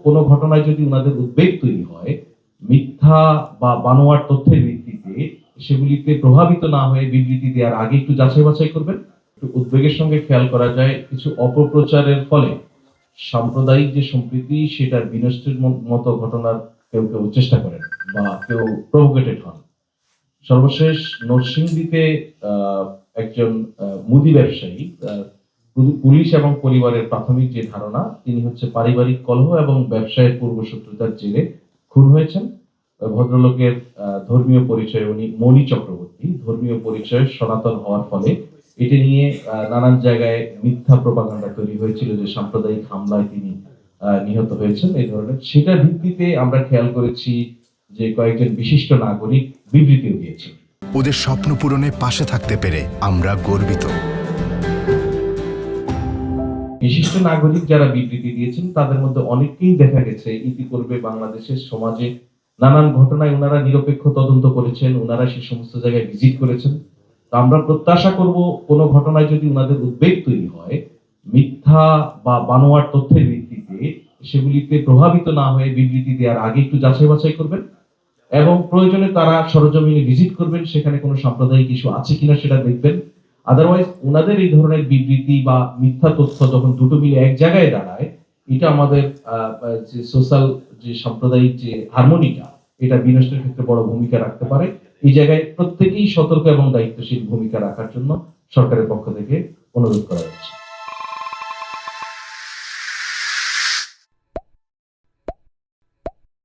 কোনো ঘটনায় যদি ওনাদের উদ্বেগ তৈরি হয়, মিথ্যা বা বানোয়াট তথ্যের ভিত্তিতে সেগুলিতে প্রভাবিত না হয়ে বিবৃতি দেওয়ার আগে একটু যাচাই বাছাই করবেন। একটু উদ্বেগের সঙ্গে খেয়াল করা যায় কিছু অপপ্রচারের ফলে সাম্প্রদায়িক যে সম্প্রীতি সেটার বিনষ্টের মতো ঘটনার কেউ কেউ চেষ্টা করেন বা কেউ প্রভোকেটেড হন। সর্বশেষ নরসিংদীতে একজন মুদি ব্যবসায়ী, পুলিশ এবং পরিবারের প্রাথমিক যে ধারণা তিনি হচ্ছে পারিবারিক কলহ এবং ব্যবসায়ের পূর্বশত্রুতার জেরে খুন হয়েছেন। ভদ্রলোকের ধর্মীয় পরিচয়, উনি মণি চক্রবর্তী, ধর্মীয় পরিচয় সনাতন হওয়ার ফলে এটি নিয়ে নানান জায়গায় মিথ্যা প্রপাগান্ডা তৈরি হয়েছিল যে সাম্প্রদায়িক হামলায় তিনি নিহত হয়েছেন। এই ধরনের সেটার ভিত্তিতে আমরা খেয়াল করেছি যে কয়েকজন বিশিষ্ট নাগরিক বিবৃতিও দিয়েছেন। ওদের স্বপ্ন পূরণে পাশে থাকতে পেরে আমরা গর্বিত। বিশিষ্ট নাগরিক যারা বিবৃতি দিয়েছেন তাদের মধ্যে অনেকেই দেখা গেছে ইতিপূর্বে বাংলাদেশের সমাজে নানান ঘটনায় ওনারা নিরপেক্ষ তদন্ত করেছেন, ওনারা সে সমস্ত জায়গায় ভিজিট করেছেন। তো আমরা প্রত্যাশা করব কোনো ঘটনায় যদি ওনাদের উদ্বেগ তৈরি হয়, মিথ্যা বা বানোয়াট তথ্যের ভিত্তিতে সেগুলিতে প্রভাবিত না হয়ে বিবৃতি দেওয়ার আগে একটু যাচাই বাছাই করবেন এবং প্রয়োজনে তারা সরজমিনে ভিজিট করবেন, সেখানে কোনো সাম্প্রদায়িক ইস্যু আছে কিনা সেটা দেখবেন। আদারওয়াইজ ওনাদের এই ধরনের বিবৃতি বা মিথ্যা তথ্য যখন দুটো মিলে এক জায়গায় দাঁড়ায়, এটা আমাদের যে সোশ্যাল যে সাম্প্রদায়িক যে হারমোনিটা এটা বিনষ্টের ক্ষেত্রে বড় ভূমিকা রাখতে পারে। এই জায়গায় প্রত্যেকেই সতর্ক এবং দায়িত্বশীল ভূমিকা রাখার জন্য সরকারের পক্ষ থেকে অনুরোধ করা হচ্ছে।